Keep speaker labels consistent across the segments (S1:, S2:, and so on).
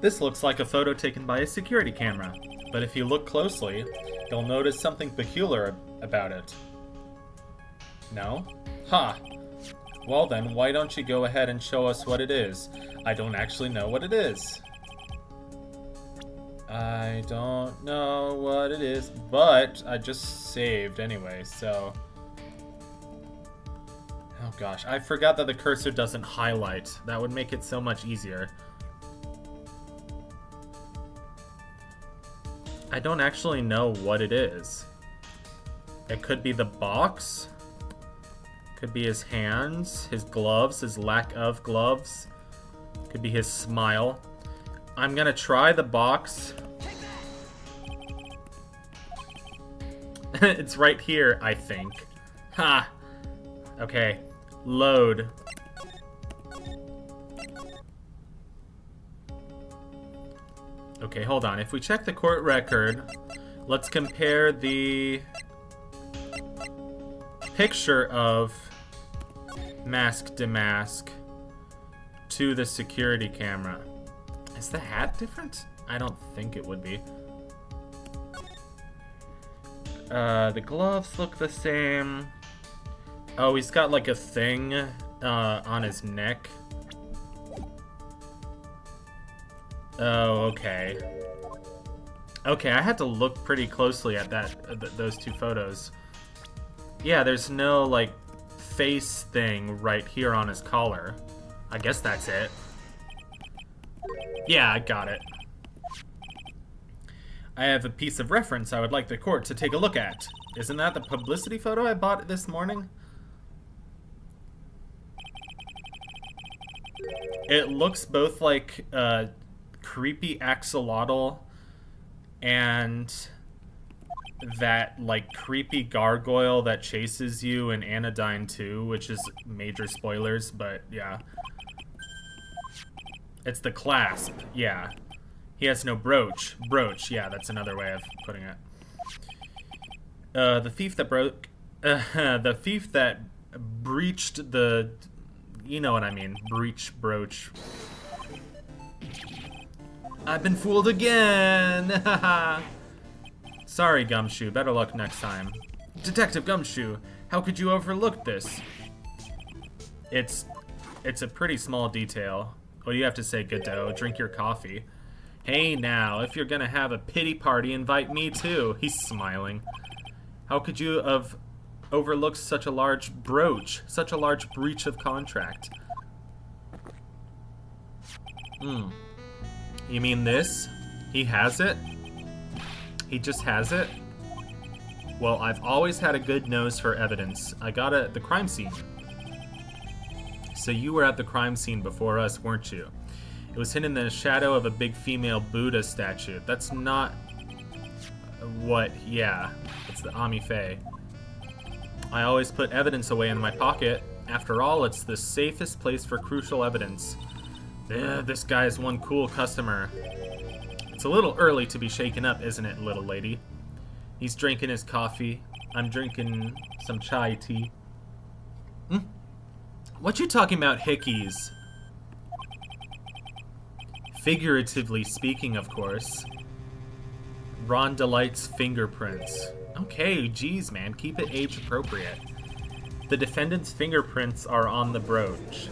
S1: This looks like a photo taken by a security camera, but if you look closely, you'll notice something peculiar about it. No? Ha! Well then, why don't you go ahead and show us what it is? I don't actually know what it is. I don't know what it is, but I just saved anyway, so... Oh gosh, I forgot that the cursor doesn't highlight. That would make it so much easier. I don't actually know what it is. It could be the box. Could be his hands, his gloves, his lack of gloves. Could be his smile. I'm gonna try the box. It's right here, I think. Ha! Okay. Load. Okay, hold on. If we check the court record, let's compare the picture of Mask Damask to the security camera. Is the hat different? I don't think it would be. The gloves look the same. Oh, he's got like a thing on his neck. Oh, okay. Okay, I had to look pretty closely at those two photos. Yeah, there's no like face thing right here on his collar. I guess that's it. Yeah, I got it. I have a piece of reference I would like the court to take a look at. Isn't that the publicity photo I bought this morning? It looks both like creepy axolotl and that like creepy gargoyle that chases you in Anodyne 2, which is major spoilers, but yeah. It's the clasp, yeah. He has no brooch. Brooch, yeah, that's another way of putting it. The thief that broke... the thief that breached the... You know what I mean. Breach, brooch. I've been fooled again! Sorry, Gumshoe. Better luck next time. Detective Gumshoe, how could you overlook this? It's a pretty small detail. What do you have to say, Godot? Drink your coffee. Hey now, if you're gonna have a pity party, invite me too. He's smiling. How could you have overlooked such a large brooch? Such a large breach of contract? You mean this? He has it? He just has it? Well, I've always had a good nose for evidence. I got it at the crime scene. So you were at the crime scene before us, weren't you? It was hidden in the shadow of a big female Buddha statue. That's not... what? Yeah. It's the Ami Fae. I always put evidence away in my pocket. After all, it's the safest place for crucial evidence. This guy is one cool customer. It's a little early to be shaken up, isn't it, little lady? He's drinking his coffee. I'm drinking some chai tea. What you talking about, hickeys? Figuratively speaking, of course. Ron Delight's fingerprints. Okay, geez, man, keep it age appropriate. The defendant's fingerprints are on the brooch.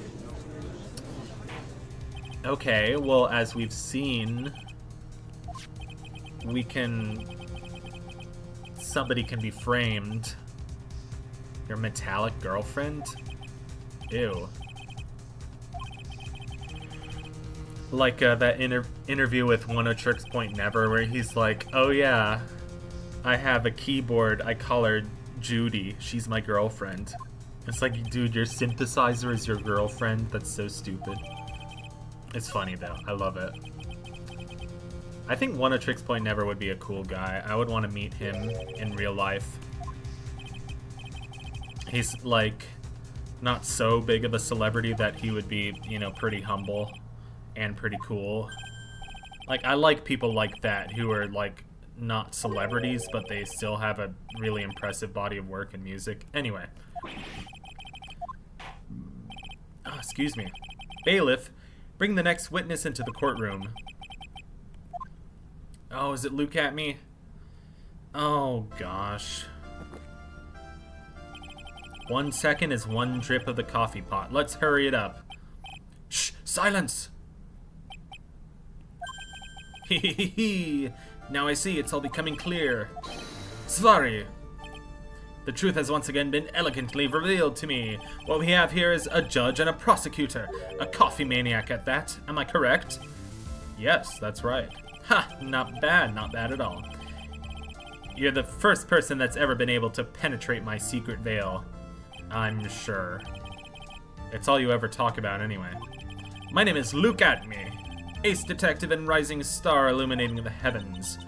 S1: Okay, well, as we've seen, somebody can be framed. Your metallic girlfriend? Ew. Like that interview with One-O-Tricks Point Never, where he's like, oh yeah, I have a keyboard, I call her Judy, she's my girlfriend. It's like, dude, your synthesizer is your girlfriend? That's so stupid. It's funny though, I love it. I think One-O-Tricks Point Never would be a cool guy. I would want to meet him in real life. He's like, not so big of a celebrity that he would be, you know, pretty humble and pretty cool. Like, I like people like that who are, like, not celebrities, but they still have a really impressive body of work and music. Anyway. Oh, excuse me. Bailiff, bring the next witness into the courtroom. Oh, is it Luke at me? Oh, gosh. 1 second is 1 drip of the coffee pot. Let's hurry it up. Shh! Silence! Hehehe. Now I see, it's all becoming clear. Sorry. The truth has once again been elegantly revealed to me. What we have here is a judge and a prosecutor. A coffee maniac at that. Am I correct? Yes, that's right. Ha! Not bad at all. You're the first person that's ever been able to penetrate my secret veil. I'm sure. It's all you ever talk about anyway. My name is Luke Atme, ace detective and rising star illuminating the heavens.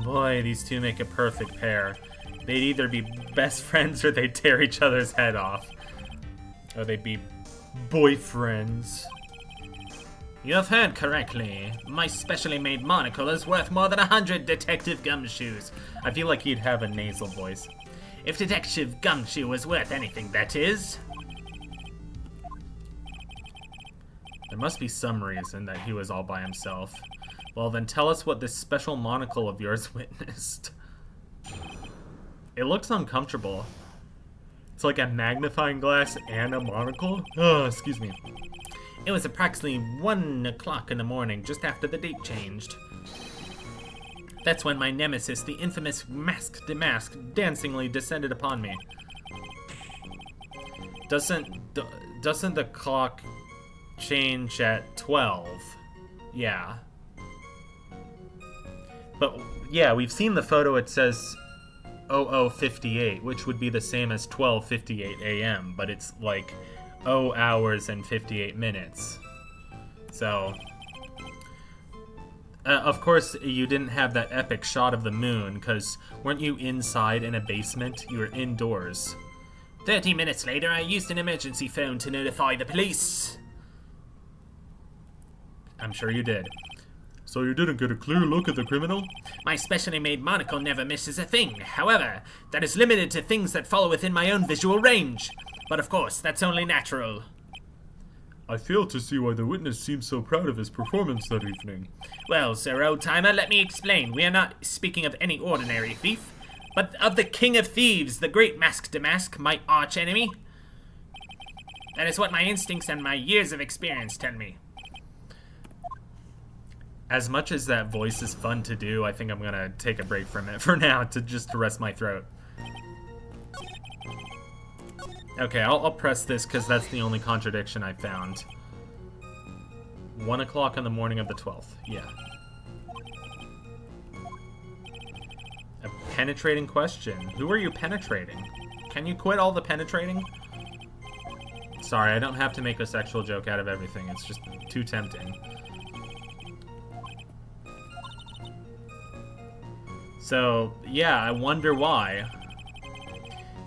S1: Boy, these two make a perfect pair. They'd either be best friends or they'd tear each other's head off. Or they'd be boyfriends. You have heard correctly. My specially made monocle is worth more than 100 Detective Gumshoes. I feel like he'd have a nasal voice. If Detective Gumshoe was worth anything, that is. There must be some reason that he was all by himself. Well, then tell us what this special monocle of yours witnessed. It looks uncomfortable. It's like a magnifying glass and a monocle. Oh, excuse me. It was approximately 1 o'clock in the morning, just after the date changed. That's when my nemesis, the infamous Mask Damask, dancingly descended upon me. Doesn't the clock change at 12? Yeah. But, yeah, we've seen the photo, it says 00:58, which would be the same as 12:58 a.m., but it's like 0 hours and 58 minutes. So, of course, you didn't have that epic shot of the moon, because weren't you inside in a basement? You were indoors. 30 minutes later, I used an emergency phone to notify the police. I'm sure you did. So you didn't get a clear look at the criminal? My specially made monocle never misses a thing. However, that is limited to things that fall within my own visual range. But of course, that's only natural. I fail to see why the witness seems so proud of his performance that evening. Well, sir old-timer, let me explain. We are not speaking of any ordinary thief, but of the king of thieves, the great Mask Damask, my arch-enemy. That is what my instincts and my years of experience tell me. As much as that voice is fun to do, I think I'm gonna take a break from it for now to rest my throat. Okay, I'll press this because that's the only contradiction I found. 1 o'clock on the morning of the 12th. Yeah. A penetrating question. Who are you penetrating? Can you quit all the penetrating? Sorry, I don't have to make a sexual joke out of everything. It's just too tempting. So, yeah, I wonder why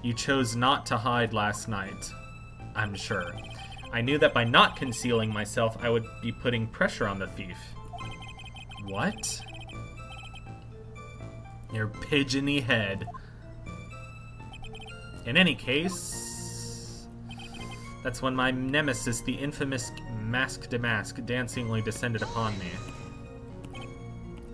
S1: you chose not to hide last night. I'm sure. I knew that by not concealing myself, I would be putting pressure on the thief. What? Your pigeony head. In any case, that's when my nemesis, the infamous Mask Damask, dancingly descended upon me.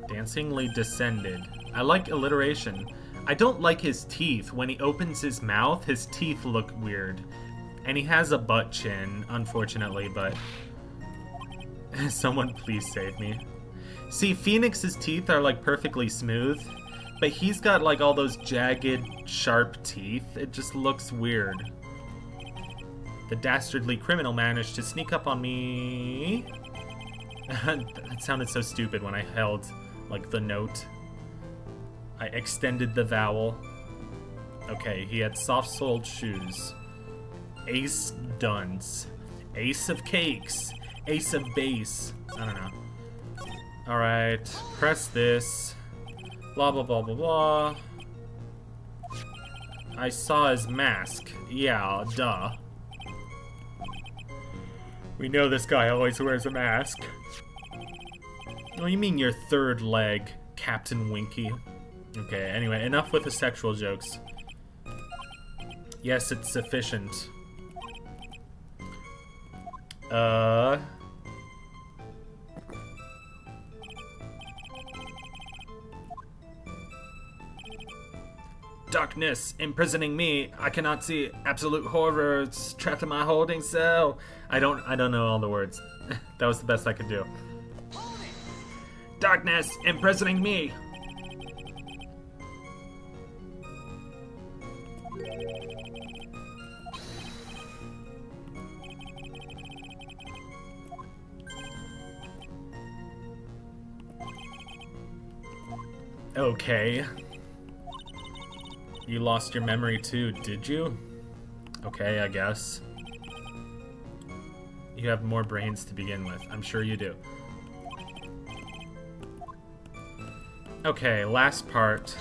S1: Dancingly descended. I like alliteration. I don't like his teeth. When he opens his mouth, his teeth look weird. And he has a butt chin, unfortunately, but... Someone please save me. See, Phoenix's teeth are, like, perfectly smooth, but he's got, like, all those jagged, sharp teeth. It just looks weird. The dastardly criminal managed to sneak up on me... That sounded so stupid when I held, like, the note. I extended the vowel. Okay, he had soft-soled shoes. Ace dunce. Ace of cakes. Ace of base. I don't know. Alright, press this. Blah, blah, blah, blah, blah. I saw his mask. Yeah, duh. We know this guy always wears a mask. Oh, you mean your third leg, Captain Winky. Okay, anyway, enough with the sexual jokes. Yes, it's sufficient. Darkness imprisoning me. I cannot see. Absolute horrors trapped in my holding cell. I don't know all the words. That was the best I could do. Darkness imprisoning me. Okay. You lost your memory too, did you? Okay, I guess. You have more brains to begin with. I'm sure you do. Okay, last part.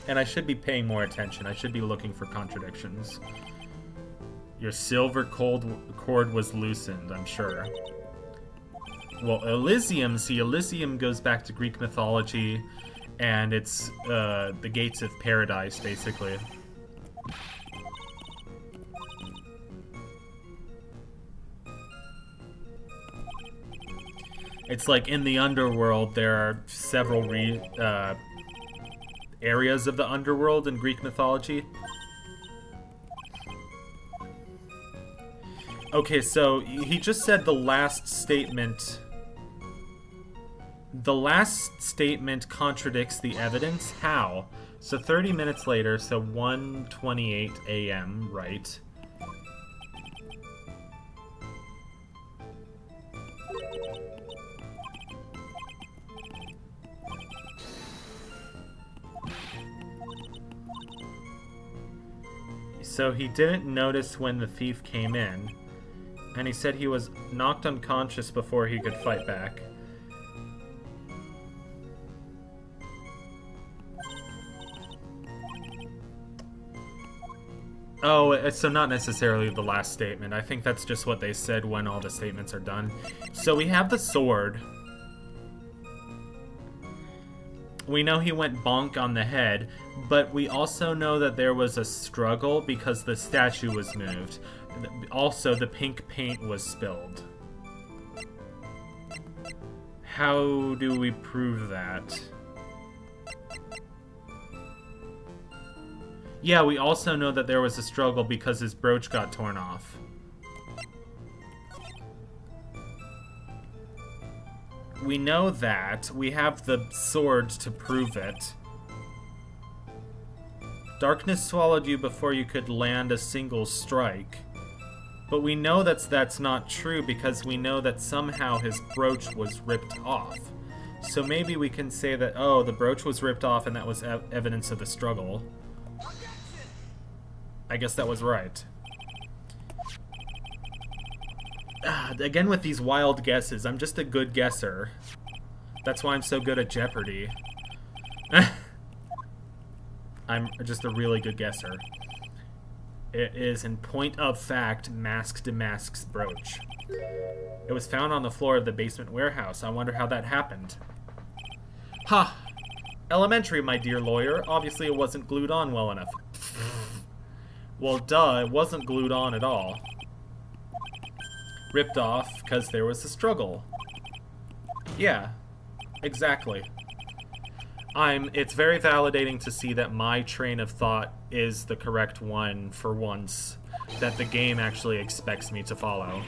S1: And I should be paying more attention. I should be looking for contradictions. Your silver cord was loosened, I'm sure. Well, Elysium, see, Elysium goes back to Greek mythology, and it's the gates of paradise, basically. It's like in the underworld, there are several areas of the underworld in Greek mythology. Okay, so he just said the last statement. The last statement contradicts the evidence? How? So 30 minutes later, so 1:28 a.m., right? So he didn't notice when the thief came in, and he said he was knocked unconscious before he could fight back. Oh, so not necessarily the last statement. I think that's just what they said when all the statements are done. So we have the sword. We know he went bonk on the head, but we also know that there was a struggle because the statue was moved. Also, the pink paint was spilled. How do we prove that? Yeah, we also know that there was a struggle because his brooch got torn off. We know that. We have the sword to prove it. Darkness swallowed you before you could land a single strike. But we know that's not true because we know that somehow his brooch was ripped off. So maybe we can say that, oh, the brooch was ripped off and that was evidence of the struggle. I guess that was right. Again with these wild guesses. I'm just a good guesser. That's why I'm so good at Jeopardy. I'm just a really good guesser. It is, in point of fact, Mask Damask's brooch. It was found on the floor of the basement warehouse. I wonder how that happened. Ha! Elementary, my dear lawyer. Obviously it wasn't glued on well enough. Well, duh, it wasn't glued on at all. Ripped off because there was a struggle. Yeah, exactly. It's very validating to see that my train of thought is the correct one for once, that the game actually expects me to follow.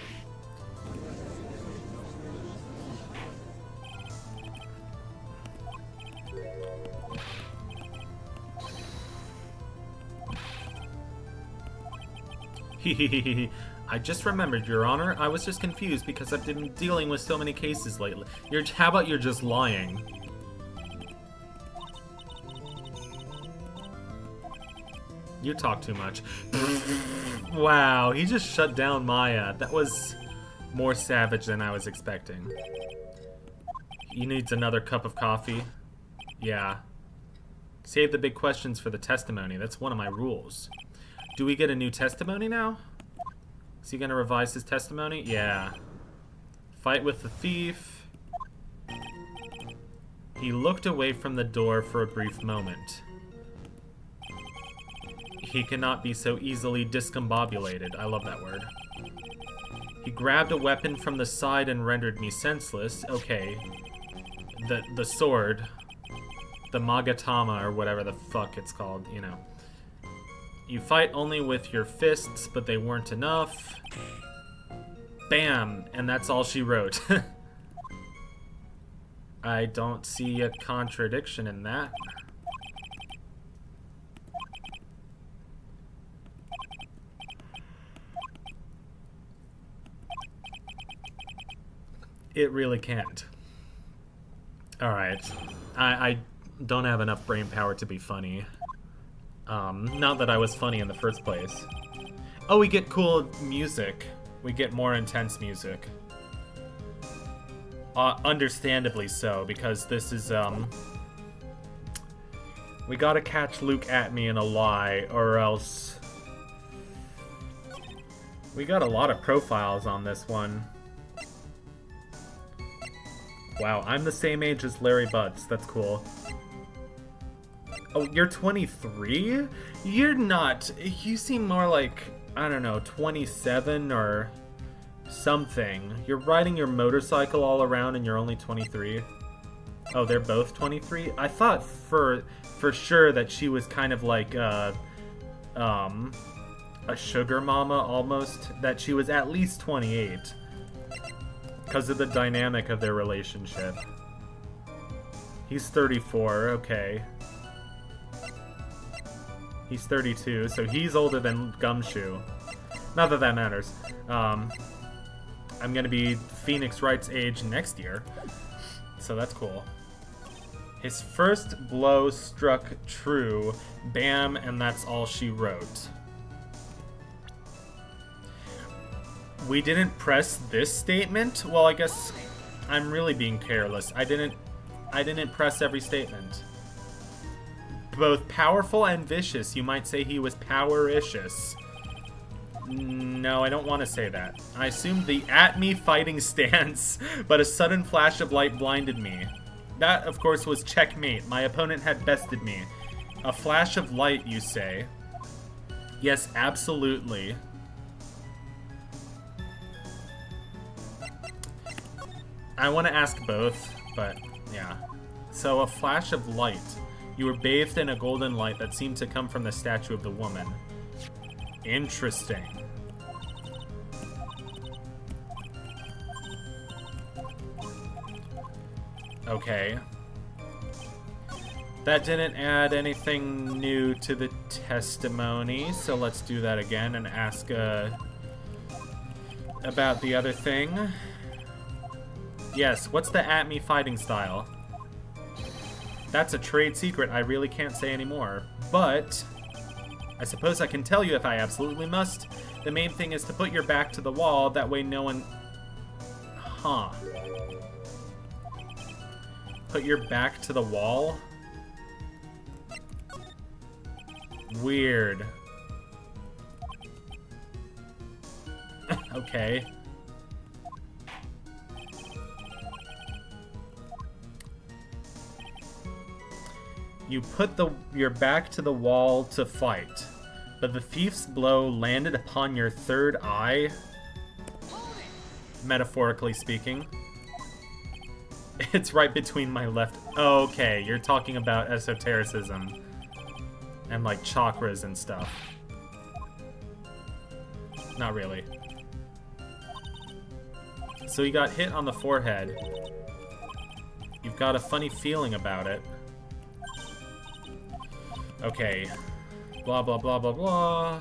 S1: I just remembered, Your Honor. I was just confused because I've been dealing with so many cases lately. How about you're just lying? You talk too much. Wow, he just shut down Maya. That was more savage than I was expecting. He needs another cup of coffee. Yeah. Save the big questions for the testimony. That's one of my rules. Do we get a new testimony now? Is he gonna revise his testimony? Yeah. Fight with the thief. He looked away from the door for a brief moment. He cannot be so easily discombobulated. I love that word. He grabbed a weapon from the side and rendered me senseless. Okay. The sword. The Magatama, or whatever the fuck it's called, you know. You fight only with your fists, but they weren't enough. Bam! And that's all she wrote. I don't see a contradiction in that. It really can't. Alright. I don't have enough brain power to be funny. Not that I was funny in the first place. Oh, we get cool music. We get more intense music. Understandably so, because this is, we gotta catch Luke at me in a lie, or else... We got a lot of profiles on this one. Wow, I'm the same age as Larry Butts. That's cool. Oh, you're 23? You're not. You seem more like, I don't know, 27 or something. You're riding your motorcycle all around and you're only 23. Oh, they're both 23? I thought for sure that she was kind of like a sugar mama almost. That she was at least 28. Because of the dynamic of their relationship. He's 34, okay. He's 32, so he's older than Gumshoe. Not that that matters. I'm gonna be Phoenix Wright's age next year. So that's cool. His first blow struck true. Bam, and that's all she wrote. We didn't press this statement? Well, I guess I'm really being careless. I didn't press every statement. Both powerful and vicious. You might say he was powericious. No, I don't want to say that. I assumed the at-me fighting stance, but a sudden flash of light blinded me. That, of course, was checkmate. My opponent had bested me. A flash of light, you say? Yes, absolutely. I want to ask both, but yeah. So, a flash of light. You were bathed in a golden light that seemed to come from the statue of the woman. Interesting. Okay. That didn't add anything new to the testimony, so let's do that again and ask about the other thing. Yes, what's the at-me fighting style? That's a trade secret I really can't say anymore, but I suppose I can tell you if I absolutely must. The main thing is to put your back to the wall, that way no one... Huh. Put your back to the wall? Weird. Okay. You put your back to the wall to fight, but the thief's blow landed upon your third eye, metaphorically speaking. It's right between my left... Okay, you're talking about esotericism and like chakras and stuff. Not really. So you got hit on the forehead. You've got a funny feeling about it. Okay. Blah, blah, blah, blah, blah.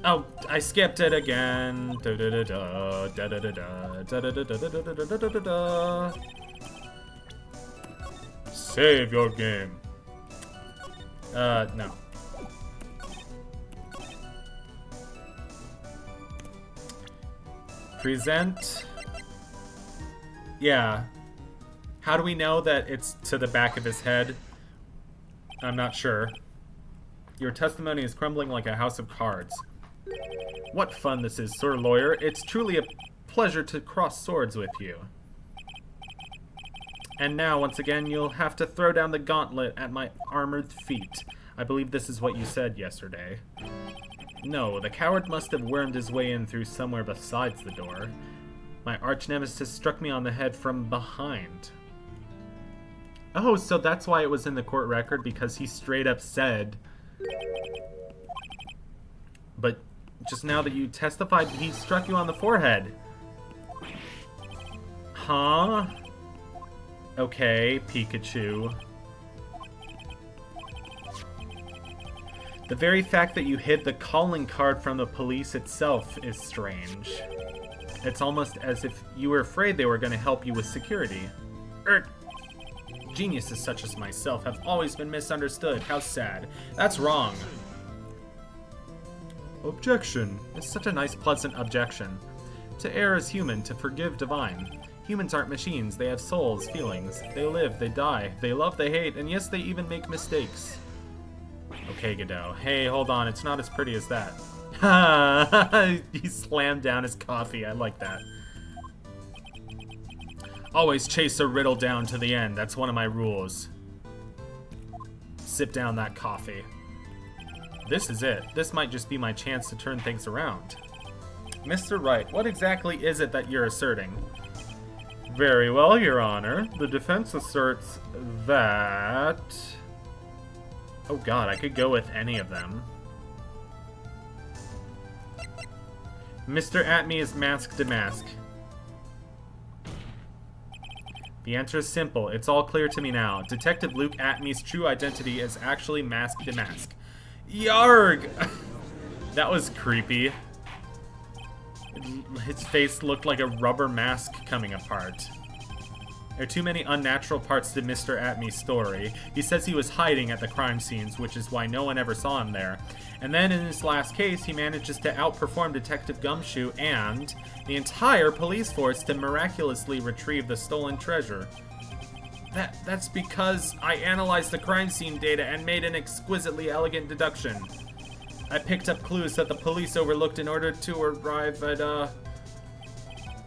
S1: Oh, I skipped it again. Da da da da da da da da da da da da da da da da. Save your game. No. Present. Yeah. How do we know that it's to the back of his head? I'm not sure. Your testimony is crumbling like a house of cards. What fun this is, Sir Lawyer. It's truly a pleasure to cross swords with you. And now, once again, you'll have to throw down the gauntlet at my armored feet. I believe this is what you said yesterday. No, the coward must have wormed his way in through somewhere besides the door. My arch-nemesis struck me on the head from behind. Oh, so that's why it was in the court record, because he straight up said... But just now that you testified, he struck you on the forehead. Huh? Okay, Pikachu. The very fact that you hid the calling card from the police itself is strange. It's almost as if you were afraid they were going to help you with security. Geniuses such as myself have always been misunderstood. How sad. That's wrong. Objection. It's such a nice, pleasant objection. To err is human, to forgive divine. Humans aren't machines. They have souls, feelings. They live, they die. They love, they hate, and yes, they even make mistakes. Okay, Godot. Hey, hold on. It's not as pretty as that. He slammed down his coffee. I like that. Always chase a riddle down to the end. That's one of my rules. Sip down that coffee. This is it. This might just be my chance to turn things around. Mr. Wright, what exactly is it that you're asserting? Very well, Your Honor. The defense asserts that... Oh god, I could go with any of them. Mr. Atme is mask to mask. The answer is simple. It's all clear to me now. Detective Luke Atme's true identity is actually Mask to Mask. Yarg! That was creepy. His face looked like a rubber mask coming apart. There are too many unnatural parts to Mr. Atme's story. He says he was hiding at the crime scenes, which is why no one ever saw him there. And then in his last case, he manages to outperform Detective Gumshoe and the entire police force to miraculously retrieve the stolen treasure. That's because I analyzed the crime scene data and made an exquisitely elegant deduction. I picked up clues that the police overlooked in order to arrive at,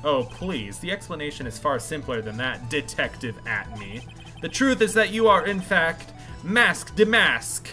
S1: Oh, please. The explanation is far simpler than that, Detective Atme. The truth is that you are, in fact, Mask to Mask.